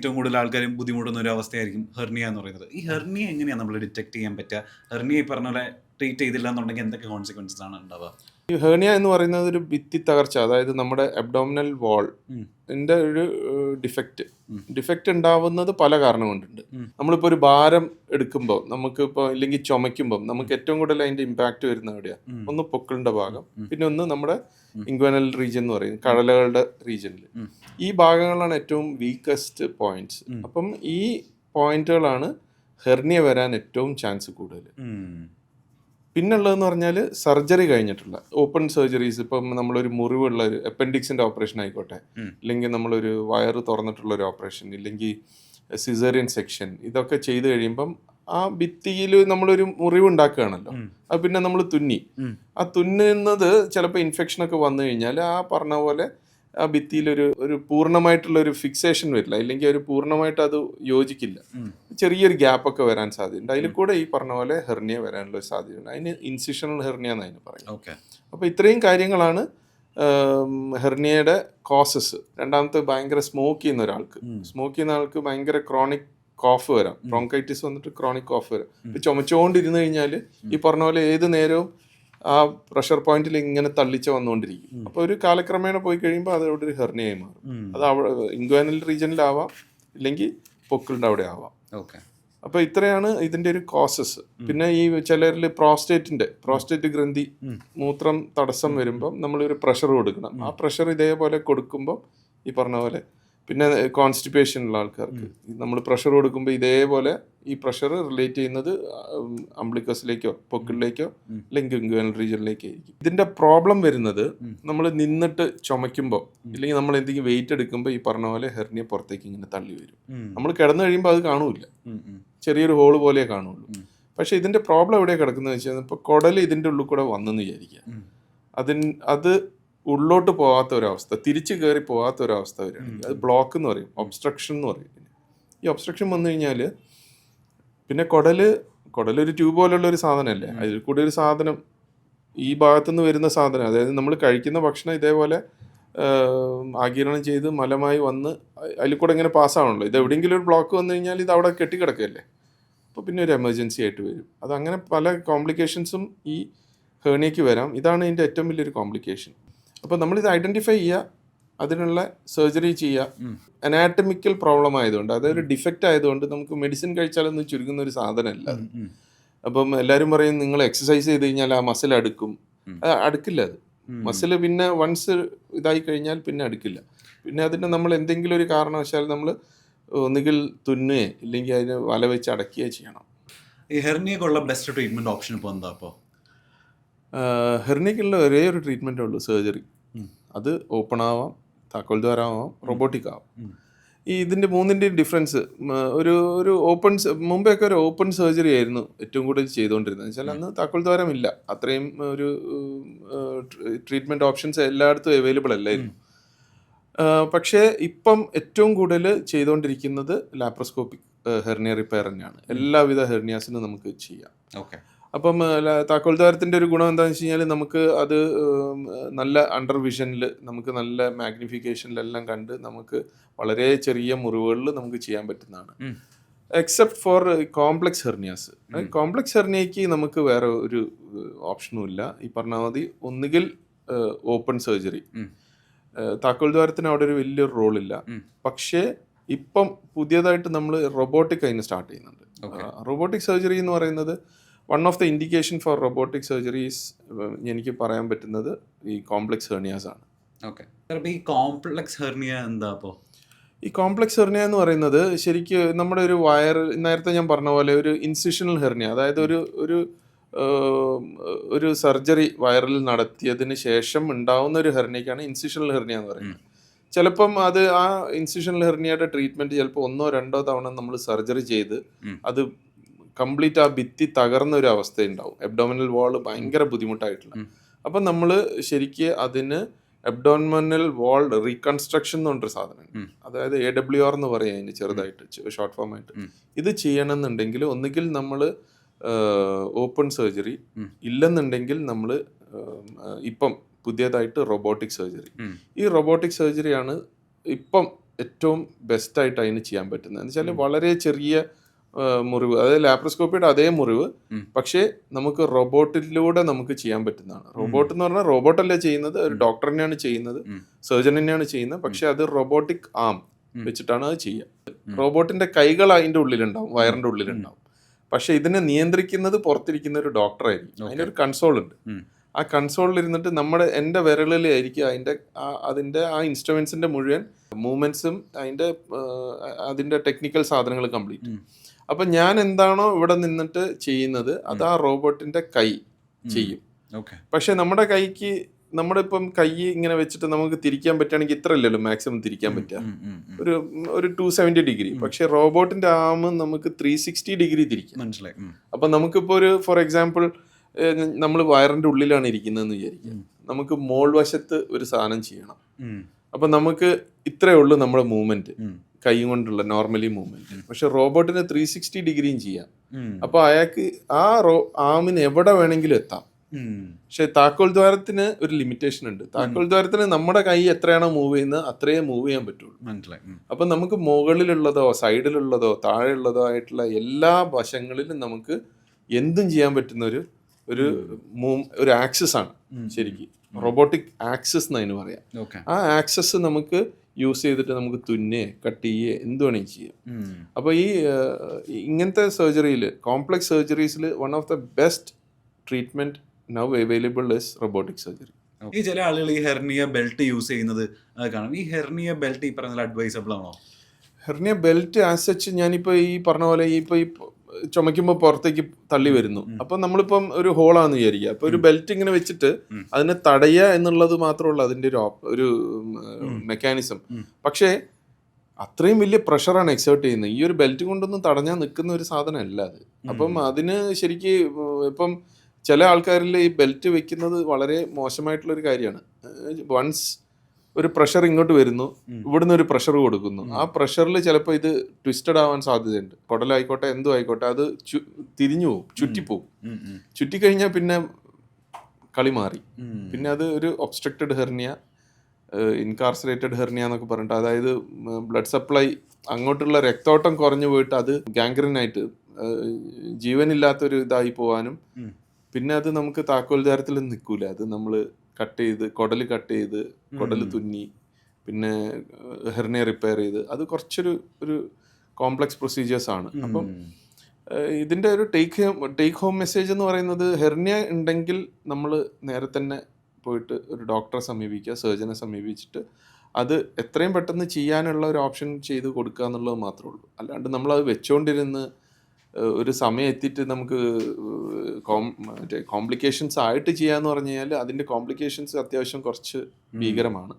ഏറ്റവും കൂടുതൽ ആൾക്കാരും ബുദ്ധിമുട്ടുന്ന ഒരു അവസ്ഥയായിരിക്കും ഹെർണിയ എന്ന് പറയുന്നത്. ഈ ഹെർണിയ എങ്ങനെയാണ് നമ്മൾ ഡിറ്റക്ട് ചെയ്യാൻ പറ്റുക? ഹെർണിയ ഈ പറഞ്ഞ പോലെ ട്രീറ്റ് ചെയ്തില്ല എന്നുണ്ടെങ്കിൽ എന്തൊക്കെ കോൺസിക്വൻസസ് ആണ് ഉണ്ടാവുക? ഈ ഹേർണിയ എന്ന് പറയുന്നത് ഒരു ഭിത്തി തകർച്ച, അതായത് നമ്മുടെ അബ്ഡോമിനൽ വാൾ ന്റെ ഒരു ഡിഫക്റ്റ് ഉണ്ടാവുന്നത് പല കാരണം കൊണ്ടുണ്ട്. നമ്മളിപ്പോൾ ഒരു ഭാരം എടുക്കുമ്പോൾ നമുക്കിപ്പോൾ ഇല്ലെങ്കിൽ ചുമയ്ക്കുമ്പോൾ നമുക്ക് ഏറ്റവും കൂടുതൽ അതിന്റെ ഇമ്പാക്ട് വരുന്ന എവിടെയാ? ഒന്ന് പൊക്കിളിന്റെ ഭാഗം, പിന്നെ ഒന്ന് നമ്മുടെ ഇൻഗ്വനൽ റീജിയൻ എന്ന് പറയും, കഴലകളുടെ റീജിയനിൽ. ഈ ഭാഗങ്ങളാണ് ഏറ്റവും വീക്കസ്റ്റ് പോയിന്റ്സ്. അപ്പം ഈ പോയിന്റുകളാണ് ഹെർണിയ വരാൻ ഏറ്റവും ചാൻസ് കൂടുതൽ. പിന്നുള്ളതെന്ന് പറഞ്ഞാൽ സർജറി കഴിഞ്ഞിട്ടുള്ള ഓപ്പൺ സർജറീസ്. ഇപ്പം നമ്മളൊരു മുറിവുള്ള ഒരു അപ്പൻഡിക്സിൻ്റെ ഓപ്പറേഷൻ ആയിക്കോട്ടെ, ഇല്ലെങ്കിൽ നമ്മളൊരു വയറ് തുറന്നിട്ടുള്ള ഒരു ഓപ്പറേഷൻ, ഇല്ലെങ്കിൽ സിസേറിയൻ സെക്ഷൻ, ഇതൊക്കെ ചെയ്ത് കഴിയുമ്പം ആ ഭിത്തിയിൽ നമ്മളൊരു മുറിവ് ഉണ്ടാക്കുകയാണല്ലോ. അത് പിന്നെ നമ്മൾ ആ തുന്നുന്നത് ചിലപ്പോൾ ഇൻഫെക്ഷനൊക്കെ വന്നു കഴിഞ്ഞാൽ ആ പറഞ്ഞ പോലെ ആ ഭിത്തിയിൽ ഒരു പൂർണ്ണമായിട്ടുള്ള ഒരു ഫിക്സേഷൻ വരില്ല, ഇല്ലെങ്കിൽ ഒരു പൂർണ്ണമായിട്ട് അത് യോജിക്കില്ല. ചെറിയൊരു ഗ്യാപ്പൊക്കെ വരാൻ സാധ്യതയുണ്ട്. അതിൽ കൂടെ ഈ പറഞ്ഞ പോലെ ഹെർണിയ വരാനുള്ള ഒരു സാധ്യതയുണ്ട്. അതിന് ഇൻസിഷണൽ ഹെർണിയ എന്ന് അതിന് പറയും. അപ്പോൾ ഇത്രയും കാര്യങ്ങളാണ് ഹെർണിയയുടെ കോസസ്. രണ്ടാമത്തെ ഭയങ്കര സ്മോക്ക് ചെയ്യുന്ന ആൾക്ക് ഭയങ്കര ക്രോണിക് കോഫ് വരാം. ബ്രോങ്കൈറ്റിസ് വന്നിട്ട് ക്രോണിക് കോഫ് വരാം. ഇപ്പം ചുമച്ചുകൊണ്ടിരുന്ന് കഴിഞ്ഞാൽ ഈ പറഞ്ഞ പോലെ ഏത് നേരവും ആ പ്രഷർ പോയിന്റിൽ ഇങ്ങനെ തള്ളിച്ച വന്നുകൊണ്ടിരിക്കും. അപ്പോൾ ഒരു കാലക്രമേണ പോയി കഴിയുമ്പോൾ അത് അവിടെ ഒരു ഹെർണിയായി മാറും. അത് ഇൻഗ്വാനൽ റീജിയനിലാവാം, ഇല്ലെങ്കിൽ പൊക്കിളിൻ്റെ അവിടെ ആവാം. അപ്പോൾ ഇത്രയാണ് ഇതിൻ്റെ ഒരു കോസസ്. പിന്നെ ഈ ചിലരിൽ പ്രോസ്റ്റേറ്റ് ഗ്രന്ഥി മൂത്രം തടസ്സം വരുമ്പം നമ്മളൊരു പ്രഷർ കൊടുക്കണം. ആ പ്രഷർ ഇതേപോലെ കൊടുക്കുമ്പോൾ ഈ പറഞ്ഞ പോലെ, പിന്നെ കോൺസ്റ്റിപ്പേഷൻ ഉള്ള ആൾക്കാർക്ക് നമ്മൾ പ്രഷർ കൊടുക്കുമ്പോൾ ഇതേപോലെ ഈ പ്രഷർ റിലേറ്റ് ചെയ്യുന്നത് അംബ്ലിക്കസിലേക്കോ പൊക്കിളിലേക്കോ അല്ലെങ്കിൽ ഇൻഗ്വനൽ റീജിയനിലേക്കോ ആയിരിക്കും. ഇതിന്റെ പ്രോബ്ലം വരുന്നത് നമ്മൾ നിന്നിട്ട് ചുമയ്ക്കുമ്പോൾ, ഇല്ലെങ്കിൽ നമ്മൾ എന്തെങ്കിലും വെയിറ്റ് എടുക്കുമ്പോൾ ഈ പറഞ്ഞ പോലെ ഹെർണിയ പുറത്തേക്ക് ഇങ്ങനെ തള്ളി വരും. നമ്മൾ കിടന്നു കഴിയുമ്പോൾ അത് കാണൂല, ചെറിയൊരു ഹോള് പോലെ കാണുള്ളൂ. പക്ഷെ ഇതിന്റെ പ്രോബ്ലം എവിടെയാണ് കിടക്കുന്നത് വെച്ചാൽ, ഇപ്പോൾ കുടൽ ഇതിന്റെ ഉള്ളിൽ കൂടെ വന്നെന്ന് വിചാരിക്കുക, അത് ഉള്ളോട്ട് പോകാത്ത ഒരവസ്ഥ, തിരിച്ചു കയറി പോകാത്ത ഒരവസ്ഥ വരികയാണെങ്കിൽ അത് ബ്ലോക്ക് എന്ന് പറയും, ഒബ്സ്ട്രക്ഷൻ എന്ന് പറയും. ഈ ഒബ്സ്ട്രക്ഷൻ വന്നു കഴിഞ്ഞാൽ പിന്നെ കുടലൊരു ട്യൂബ് പോലുള്ള ഒരു സാധനമല്ലേ, അതിൽ കൂടെ ഒരു സാധനം ഈ ഭാഗത്തുനിന്ന് വരുന്ന സാധനം, അതായത് നമ്മൾ കഴിക്കുന്ന ഭക്ഷണം ഇതേപോലെ ആഗിരണം ചെയ്ത് മലമായി വന്ന് അതിൽ കൂടെ ഇങ്ങനെ പാസ്സാവണല്ലോ. ഇത് എവിടെയെങ്കിലും ഒരു ബ്ലോക്ക് വന്നു കഴിഞ്ഞാൽ ഇത് അവിടെ കെട്ടിക്കിടക്കല്ലേ, അപ്പോൾ പിന്നെ ഒരു എമർജൻസി ആയിട്ട് വരും. അതങ്ങനെ പല കോംപ്ലിക്കേഷൻസും ഈ ഹേർണിയയ്ക്ക് വരാം. ഇതാണ് ഇതിൻ്റെ ഏറ്റവും വലിയൊരു കോംപ്ലിക്കേഷൻ. അപ്പോൾ നമ്മളിത് ഐഡൻറ്റിഫൈ ചെയ്യുക, അതിനുള്ള സർജറി ചെയ്യുക. അനാറ്റമിക്കൽ പ്രോബ്ലം ആയതുകൊണ്ട്, അതൊരു ഡിഫക്റ്റ് ആയതുകൊണ്ട് നമുക്ക് മെഡിസിൻ കഴിച്ചാലൊന്നും ചുരുങ്ങുന്ന ഒരു സാധനമല്ല അത്. അപ്പം എല്ലാവരും പറയും നിങ്ങൾ എക്സസൈസ് ചെയ്ത് കഴിഞ്ഞാൽ ആ മസിൽ അടുക്കും. അടുക്കില്ല. അത് മസിൽ പിന്നെ വൺസ് ഇതായി കഴിഞ്ഞാൽ പിന്നെ അടുക്കില്ല. പിന്നെ അതിന് നമ്മൾ എന്തെങ്കിലും ഒരു കാരണവശാൽ നമ്മൾ ഒന്നുകിൽ തുന്നുകയോ ഇല്ലെങ്കിൽ അതിന് വല വെച്ച് അടക്കുകയോ ചെയ്യണം. ഈ ഹെർണിയക്കുള്ള ബെസ്റ്റ് ട്രീറ്റ്മെൻറ്റ് ഓപ്ഷൻ ഇപ്പോൾ എന്താ? അപ്പോൾ ഹെർണിയക്കുള്ള ഒരേ ഒരു ട്രീറ്റ്മെൻറ്റേ ഉള്ളൂ, സർജറി. അത് ഓപ്പൺ ആവാം, താക്കോൽ ദ്വാരമാവാം, റോബോട്ടിക് ആവാം. ഇതിൻ്റെ മൂന്നിൻ്റെയും ഡിഫറൻസ്, ഒരു ഓപ്പൺ, മുമ്പെയൊക്കെ ഒരു ഓപ്പൺ സർജറി ആയിരുന്നു ഏറ്റവും കൂടുതൽ ചെയ്തുകൊണ്ടിരുന്നത്. വെച്ചാൽ അന്ന് താക്കോൽ ദ്വാരം ഇല്ല, അത്രയും ഒരു ട്രീറ്റ്മെൻറ്റ് ഓപ്ഷൻസ് എല്ലായിടത്തും അവൈലബിൾ അല്ലായിരുന്നു. പക്ഷേ ഇപ്പം ഏറ്റവും കൂടുതൽ ചെയ്തുകൊണ്ടിരിക്കുന്നത് ലാപ്രോസ്കോപ്പിക് ഹെർണിയ റിപ്പയർ തന്നെയാണ്. എല്ലാവിധ ഹെർണിയാസിനും നമുക്ക് ചെയ്യാം. അപ്പം താക്കോൽ ദ്വാരത്തിൻ്റെ ഒരു ഗുണം എന്താണെന്ന് വെച്ച് കഴിഞ്ഞാൽ, നമുക്ക് അത് നല്ല അണ്ടർ വിഷനിൽ, നമുക്ക് നല്ല മാഗ്നിഫിക്കേഷനിലെല്ലാം കണ്ട് നമുക്ക് വളരെ ചെറിയ മുറിവുകളിൽ നമുക്ക് ചെയ്യാൻ പറ്റുന്നതാണ്. Except for complex hernias. Complex ഹെർണിയയ്ക്ക് നമുക്ക് വേറെ ഒരു ഓപ്ഷനും ഇല്ല. ഈ പറഞ്ഞ മതി, ഒന്നുകിൽ ഓപ്പൺ സർജറി. താക്കോൽ ദ്വാരത്തിന് അവിടെ ഒരു വലിയൊരു റോളില്ല. പക്ഷേ ഇപ്പം പുതിയതായിട്ട് നമ്മൾ റോബോട്ടിക് അതിന് സ്റ്റാർട്ട് ചെയ്യുന്നുണ്ട്. റോബോട്ടിക് സർജറി എന്ന് പറയുന്നത് one of the indication four robotic surgeries എനിക്ക് പറയാൻ പറ്റുന്നത് ഈ കോംപ്ലക്സ് ഹെർണിയാസ് ആണ്. ഈ കോംപ്ലക്സ് ഹെർണിയ എന്താ? അപ്പോൾ ഈ കോംപ്ലക്സ് ഹെർണിയ എന്ന് പറയുന്നത് ശരിക്കും നമ്മുടെ ഒരു നേരത്തെ ഞാൻ പറഞ്ഞ പോലെ ഒരു ഇൻസിഷണൽ ഹെർണിയ, അതായത് ഒരു സർജറി വയറിൽ നടത്തിയതിന് ശേഷം ഉണ്ടാവുന്ന ഒരു ഹെർണിയക്കാണ് ഇൻസിഷണൽ ഹെർണിയ എന്ന് പറയുന്നത്. ചിലപ്പം അത് ആ ഇൻസിഷണൽ ഹെർണിയയുടെ ട്രീറ്റ്മെൻറ്റ് ചിലപ്പോൾ 1-2 തവണ നമ്മൾ സർജറി ചെയ്ത് അത് കംപ്ലീറ്റ് ആ ഭിത്തി തകർന്ന ഒരു അവസ്ഥ ഉണ്ടാവും. അബ്ഡോമിനൽ വാൾ ഭയങ്കര ബുദ്ധിമുട്ടായിട്ടുള്ള. അപ്പം നമ്മൾ ശരിക്ക് അതിന് അബ്ഡോമിനൽ വാൾ റീകൺസ്ട്രക്ഷൻ എന്ന് പറഞ്ഞൊരു സാധനം, അതായത് AWR എന്ന് പറയാം അതിന് ചെറുതായിട്ട്, ഷോർട്ട് ഫോം ആയിട്ട്. ഇത് ചെയ്യണമെന്നുണ്ടെങ്കിൽ ഒന്നുകിൽ നമ്മൾ ഓപ്പൺ സർജറി, ഇല്ലെന്നുണ്ടെങ്കിൽ നമ്മൾ ഇപ്പം പുതിയതായിട്ട് റോബോട്ടിക് സർജറി. ഈ റോബോട്ടിക് സർജറിയാണ് ഇപ്പം ഏറ്റവും ബെസ്റ്റായിട്ട് അതിന് ചെയ്യാൻ പറ്റുന്നത് എന്ന് വെച്ചാൽ വളരെ ചെറിയ മുറിവ്, അതായത് ലാപ്രോസ്കോപ്പിയുടെ അതേ മുറിവ്, പക്ഷേ നമുക്ക് റോബോട്ടിലൂടെ നമുക്ക് ചെയ്യാൻ പറ്റുന്നതാണ്. റോബോട്ട് എന്ന് പറഞ്ഞാൽ റോബോട്ടല്ല ചെയ്യുന്നത്, ഒരു ഡോക്ടർ തന്നെയാണ് ചെയ്യുന്നത്, സർജൻ തന്നെയാണ് ചെയ്യുന്നത്, പക്ഷെ അത് റോബോട്ടിക് ആം വെച്ചിട്ടാണ് അത് ചെയ്യുക. റോബോട്ടിന്റെ കൈകൾ അതിൻ്റെ ഉള്ളിലുണ്ടാവും, വയറിന്റെ ഉള്ളിലുണ്ടാവും, പക്ഷെ ഇതിനെ നിയന്ത്രിക്കുന്നത് പുറത്തിരിക്കുന്ന ഒരു ഡോക്ടറായിരിക്കും. അതിനൊരു കൺസോൾ ഉണ്ട്. ആ കൺസോളിൽ ഇരുന്നിട്ട് എൻ്റെ വിരലിലായിരിക്കും അതിൻ്റെ ആ ഇൻസ്ട്രുമെന്റ്സിന്റെ മുഴുവൻ മൂവ്മെന്റ്സും അതിന്റെ ടെക്നിക്കൽ സാധനങ്ങൾ കംപ്ലീറ്റ്. അപ്പൊ ഞാൻ എന്താണോ ഇവിടെ നിന്നിട്ട് ചെയ്യുന്നത് അത് ആ റോബോട്ടിന്റെ കൈ ചെയ്യും. പക്ഷെ നമ്മുടെ കൈക്ക്, നമ്മുടെ ഇപ്പം കൈ ഇങ്ങനെ വെച്ചിട്ട് നമുക്ക് തിരിക്കാൻ പറ്റുകയാണെങ്കിൽ ഇത്ര അല്ലല്ലോ മാക്സിമം തിരിക്കാൻ പറ്റുക, ഒരു 270 ഡിഗ്രി. പക്ഷെ റോബോട്ടിന്റെ ആം നമുക്ക് 360 ഡിഗ്രി തിരിക്കാം. അപ്പൊ നമുക്കിപ്പോ ഒരു ഫോർ എക്സാമ്പിൾ നമ്മൾ വയറിന്റെ ഉള്ളിലാണ് ഇരിക്കുന്നതെന്ന് വിചാരിക്കുക, നമുക്ക് മോൾ വശത്ത് ഒരു സാധനം ചെയ്യണം. അപ്പൊ നമുക്ക് ഇത്രയേ ഉള്ളൂ നമ്മുടെ മൂവ്മെന്റ്, കൈ കൊണ്ടുള്ള നോർമലി മൂവ്മെന്റ്. പക്ഷെ റോബോട്ടിന് 360 ഡിഗ്രിയും ചെയ്യാം. അപ്പൊ അയാൾക്ക് ആ ആമിന് എവിടെ വേണമെങ്കിലും എത്താം. പക്ഷെ താക്കോൽ ദ്വാരത്തിന് ഒരു ലിമിറ്റേഷൻ ഉണ്ട്. താക്കോൽ ദ്വാരത്തിന് നമ്മുടെ കൈ എത്രയാണോ മൂവ് ചെയ്യുന്നത് അത്രയേ മൂവ് ചെയ്യാൻ പറ്റുള്ളൂ. അപ്പൊ നമുക്ക് മുകളിലുള്ളതോ സൈഡിലുള്ളതോ താഴെയുള്ളതോ ആയിട്ടുള്ള എല്ലാ വശങ്ങളിലും നമുക്ക് എന്തും ചെയ്യാൻ പറ്റുന്ന ഒരു ആക്സസ് ആണ് ശരിക്കും. റോബോട്ടിക് ആക്സസ് എന്നതിന് പറയാം. ആ ആക്സസ് നമുക്ക് യൂസ് ചെയ്തിട്ട് നമുക്ക് തുന്നേ കട്ട് ചെയ്യേ എന്ത് വേണമെങ്കിൽ ചെയ്യാം. അപ്പോൾ ഇങ്ങനത്തെ സർജറിയിൽ, കോംപ്ലക്സ് സർജറീസിൽ one of the best treatment now available is robotic surgery. ഈ ചില ആളുകൾ ഈ ഹെർണിയ ബെൽറ്റ് യൂസ് ചെയ്യുന്നത് കാണാം. ഈ ഹെർണിയ ബെൽറ്റ് ഈ പറഞ്ഞ അഡ്വൈസബിൾ ആണോ? ഹെർണിയ ബെൽറ്റ് ആസ് സച്ച് ഞാനിപ്പോൾ ഈ പറഞ്ഞ പോലെ ഈ ചുമയ്ക്കുമ്പോൾ പുറത്തേക്ക് തള്ളി വരുന്നു. അപ്പം നമ്മളിപ്പം ഒരു ഹോളാന്ന് വിചാരിക്കുക, അപ്പൊ ഒരു ബെൽറ്റ് ഇങ്ങനെ വെച്ചിട്ട് അതിനെ തടയുക എന്നുള്ളത് മാത്രമുള്ള അതിന്റെ ഒരു മെക്കാനിസം. പക്ഷേ അത്രയും വലിയ പ്രഷറാണ് എക്സേർട്ട് ചെയ്യുന്നത്. ഈ ഒരു ബെൽറ്റ് കൊണ്ടൊന്നും തടഞ്ഞാൽ നിൽക്കുന്ന ഒരു സാധനമല്ല അത്. അപ്പം അതിന് ശരിക്ക് ഇപ്പം ചില ആൾക്കാരിൽ ഈ ബെൽറ്റ് വെക്കുന്നത് വളരെ മോശമായിട്ടുള്ള ഒരു കാര്യമാണ്. വൺസ് ഒരു പ്രഷർ ഇങ്ങോട്ട് വരുന്നു, ഇവിടുന്ന് ഒരു പ്രഷർ കൊടുക്കുന്നു, ആ പ്രഷറിൽ ചിലപ്പോൾ ഇത് ട്വിസ്റ്റഡ് ആവാൻ സാധ്യതയുണ്ട്. കുടലായിക്കോട്ടെ എന്തും ആയിക്കോട്ടെ, അത് തിരിഞ്ഞു പോകും, ചുറ്റിപ്പോവും. ചുറ്റിക്കഴിഞ്ഞാൽ പിന്നെ കളി മാറി. പിന്നെ അത് ഒരു ഒബ്സ്ട്രക്റ്റഡ് ഹെർണിയ, ഇൻകാർസറേറ്റഡ് ഹെർണിയ എന്നൊക്കെ പറഞ്ഞിട്ട്, അതായത് ബ്ലഡ് സപ്ലൈ അങ്ങോട്ടുള്ള രക്തോട്ടം കുറഞ്ഞു പോയിട്ട് അത് ഗാംഗ്രീനായിട്ട് ജീവനില്ലാത്തൊരു ഇതായി പോവാനും, പിന്നെ അത് നമുക്ക് താക്കോൽ ദ്വാരത്തിൽ നിൽക്കൂല. അത് നമ്മൾ കുടല് കട്ട് ചെയ്ത് കുടല് തുന്നി പിന്നെ ഹെർണിയ റിപ്പയർ ചെയ്ത്, അത് കുറച്ചൊരു കോംപ്ലക്സ് പ്രൊസീജിയേഴ്സ് ആണ്. അപ്പം ഇതിൻ്റെ ഒരു ടേക്ക് ഹോം മെസ്സേജ് എന്ന് പറയുന്നത്, ഹെർണിയ ഉണ്ടെങ്കിൽ നമ്മൾ നേരെ തന്നെ പോയിട്ട് ഒരു ഡോക്ടറെ സമീപിക്കുക, സർജനെ സമീപിച്ചിട്ട് അത് എത്രയും പെട്ടെന്ന് ചെയ്യാനുള്ള ഒരു ഓപ്ഷൻ ചെയ്ത് കൊടുക്കുക എന്നുള്ളത് മാത്രമേ ഉള്ളൂ. അല്ലാണ്ട് നമ്മളത് വെച്ചുകൊണ്ടിരുന്ന് ഒരു സമയം എത്തിയിട്ട് നമുക്ക് കോംപ്ലിക്കേഷൻസ് ആയിട്ട് ചെയ്യാന്ന് പറഞ്ഞു കഴിഞ്ഞാൽ അതിൻ്റെ കോംപ്ലിക്കേഷൻസ് അത്യാവശ്യം കുറച്ച് ഭീകരമാണ്.